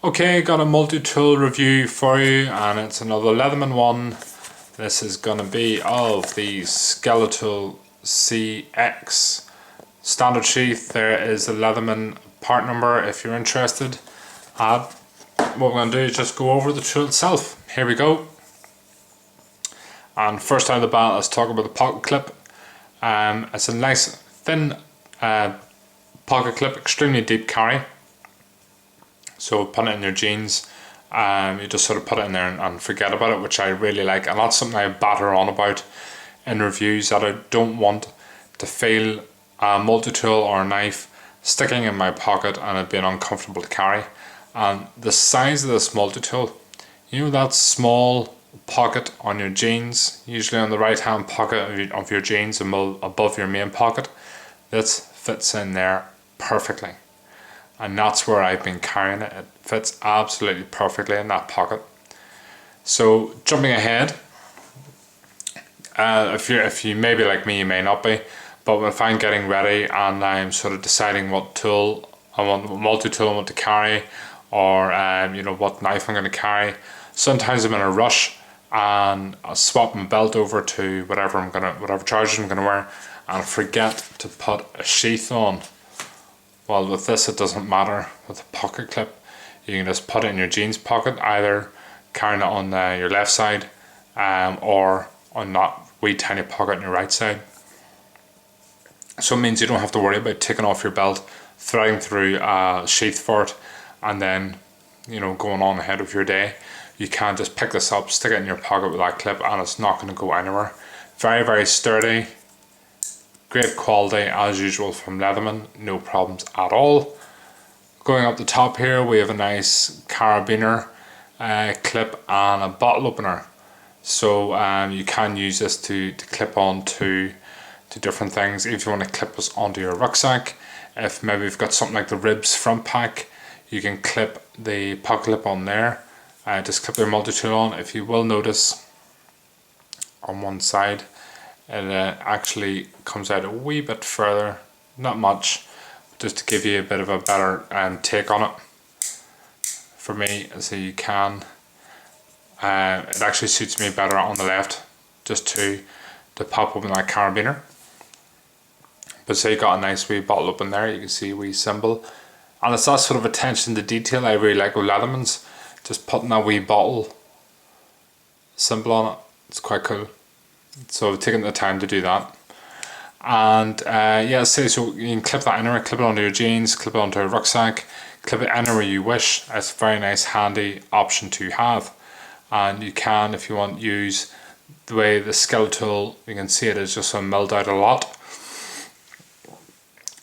Okay, got a multi-tool review for you, and it's another Leatherman one. This is going to be of the Skeletool CX standard sheath. There is the Leatherman part number if you're interested. What we're going to do is just go over the tool itself. Here we go. And first out of the bat, let's talk about the pocket clip. It's a nice thin pocket clip, extremely deep carry. So put it in your jeans, you just sort of put it in there and forget about it, which I really like, and that's something I batter on about in reviews, that I don't want to feel a multi-tool or a knife sticking in my pocket and it being uncomfortable to carry. And the size of this multi-tool, you know that small pocket on your jeans, usually on the right hand pocket of your jeans above your main pocket, this fits in there perfectly. And that's where I've been carrying it. It fits absolutely perfectly in that pocket. So jumping ahead, if you may be like me, you may not be, but if I'm getting ready and I'm sort of deciding what tool I want, what multi-tool I want to carry, or you know, what knife I'm going to carry, sometimes I'm in a rush and I'll swap my belt over to whatever trousers I'm going to wear, and I forget to put a sheath on. Well, with this it doesn't matter. With a pocket clip, you can just put it in your jeans pocket, either carrying it on your left side or on that wee tiny pocket on your right side. So it means you don't have to worry about taking off your belt, threading through a sheath for it, and then, you know, going on ahead of your day. You can just pick this up, stick it in your pocket with that clip, and it's not going to go anywhere. Very, very sturdy. Great quality as usual from Leatherman, no problems at all. Going up the top here, we have a nice Carabiner clip and a bottle opener. So you can use this to clip on to different things. If you want to clip this onto your rucksack, if maybe you've got something like the ribs front pack, you can clip the pocket clip on there. Just clip your multi-tool on. If you will notice on one side, it actually comes out a wee bit further, not much, just to give you a bit of a better take on it. For me, so you can, it actually suits me better on the left, just to pop open that carabiner. But so you got a nice wee bottle open there, you can see a wee symbol, and it's that sort of attention to detail I really like with Leatherman's, just putting that wee bottle symbol on it. It's quite cool. So I've taken the time to do that. And yeah, so you can clip that anywhere, clip it onto your jeans, clip it onto a rucksack, clip it anywhere you wish. It's a very nice handy option to have. And you can, if you want, use the way the Skeletool, you can see it is just milled out a lot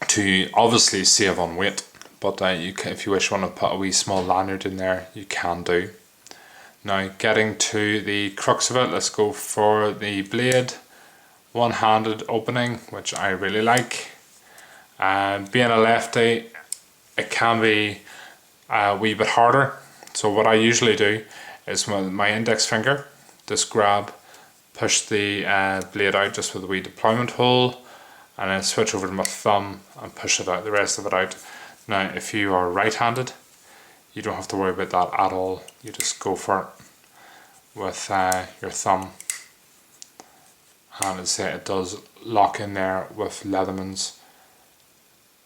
to obviously save on weight. But you can, if you wish, want to put a wee small lanyard in there, you can do. Now, getting to the crux of it, let's go for the blade one-handed opening, which I really like. Being a lefty, it can be a wee bit harder. So what I usually do is with my index finger, just push the blade out just with a wee deployment hole, and then switch over to my thumb and push it out, the rest of it out. Now, if you are right-handed, you don't have to worry about that at all. You just go for it with your thumb, and it does lock in there with Leatherman's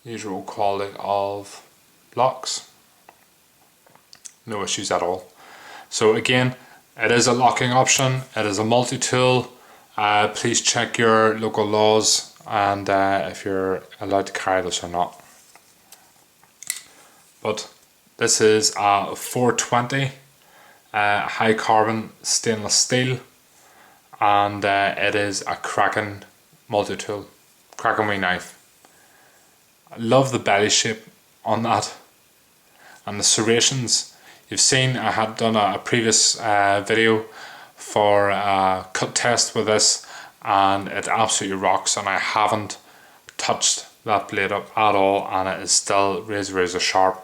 usual quality of locks. No issues at all. So again, it is a locking option. It is a multi-tool. Please check your local laws and if you're allowed to carry this or not. But this is a 420 high carbon stainless steel, and it is a cracking multi-tool, cracking wee knife. I love the belly shape on that, and the serrations. You've seen I had done a previous video for a cut test with this, and it absolutely rocks, and I haven't touched that blade up at all, and it is still razor sharp.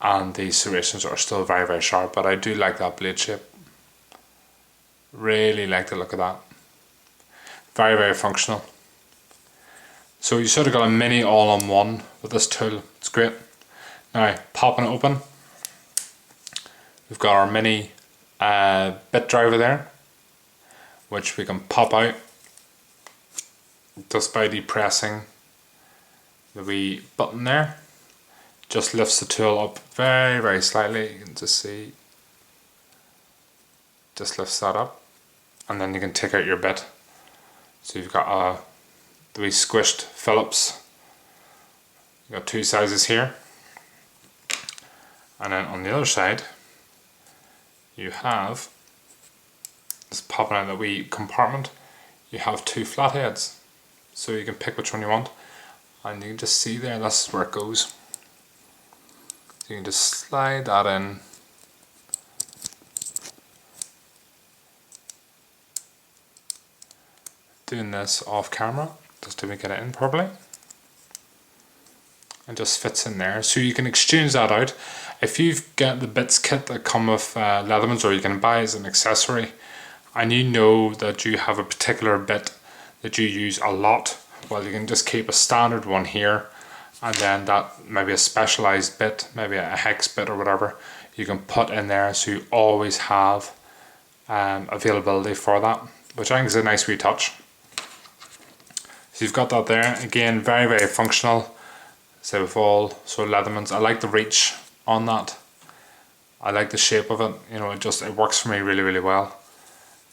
And the serrations are still very, very sharp, but I do like that blade shape. Really like the look of that. Very, very functional. So you sort of got a mini all-in-one with this tool. It's great. Now, popping it open, We've got our mini bit driver there, which we can pop out just by depressing the wee button there. Just lifts the tool up very, very slightly. You can just see, just lifts that up, and then you can take out your bit. So you've got the wee squished Phillips. You've got two sizes here, and then on the other side you have, just popping out of the wee compartment, you have two flatheads, so you can pick which one you want, and you can just see there, that's where it goes. So you can just slide that in, doing this off camera just to get it in properly, and just fits in there. So you can exchange that out. If you've got the bits kit that come with Leatherman's, or you can buy as an accessory, and you know that you have a particular bit that you use a lot, well, you can just keep a standard one here, and then that maybe a specialized bit, maybe a hex bit or whatever, you can put in there, so you always have availability for that, which I think is a nice wee touch. So you've got that there, again, very, very functional. So with all Leatherman's, I like the reach on that. I like the shape of it, you know, it works for me really, really well.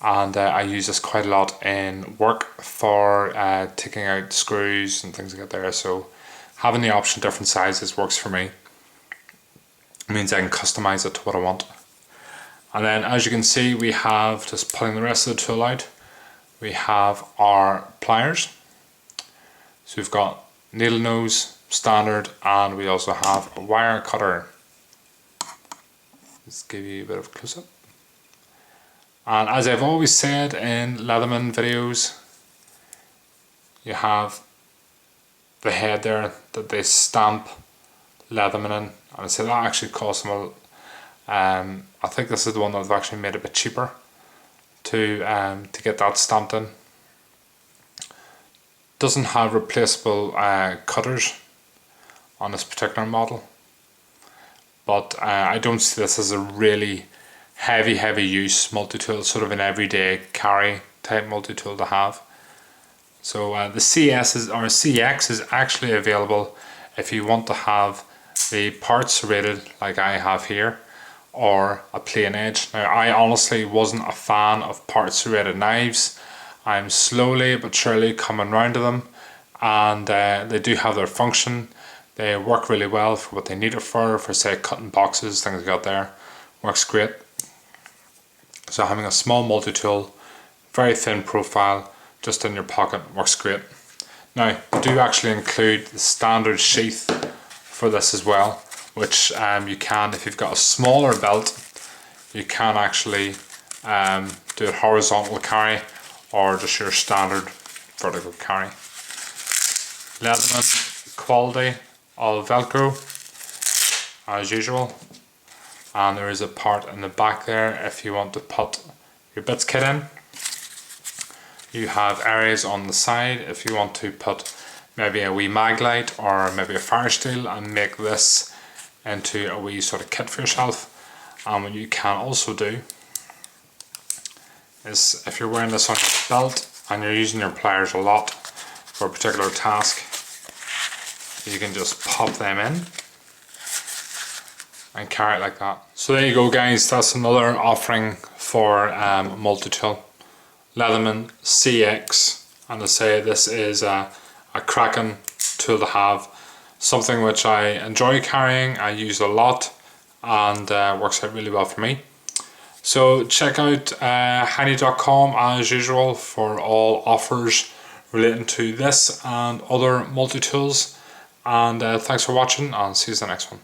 And I use this quite a lot in work for taking out screws and things like that there. So having the option different sizes works for me. It means I can customize it to what I want. And then as you can see, we have, just pulling the rest of the tool out, we have our pliers. So we've got needle nose, standard, and we also have a wire cutter. Let's give you a bit of a close-up. And as I've always said in Leatherman videos, you have the head there that they stamp Leatherman in, and I said that actually costs them I think this is the one that they've actually made a bit cheaper to get that stamped in. Doesn't have replaceable cutters on this particular model, but I don't see this as a really heavy use multi-tool, sort of an everyday carry type multi-tool to have. So the CS or CX is actually available if you want to have the parts serrated like I have here, or a plain edge. Now I honestly wasn't a fan of parts serrated knives. I'm slowly but surely coming round to them, and they do have their function. They work really well for what they need it for say cutting boxes, things like that there. Works great. So having a small multi-tool, very thin profile, just in your pocket, works great. Now they do actually include the standard sheath for this as well, which you can, if you've got a smaller belt, you can actually do a horizontal carry, or just your standard vertical carry. Leatherman quality, all Velcro as usual, and there is a part in the back there if you want to put your bits kit in. You have areas on the side if you want to put maybe a wee mag light or maybe a fire steel and make this into a wee sort of kit for yourself. And what you can also do is, if you're wearing this on your belt and you're using your pliers a lot for a particular task, you can just pop them in and carry it like that. So there you go guys, that's another offering for multi-tool. Leatherman CX, and I say this is a cracking tool to have, something which I enjoy carrying, I use a lot, and works out really well for me. So check out Heinnie.com as usual for all offers relating to this and other multi-tools, and thanks for watching, and see you in the next one.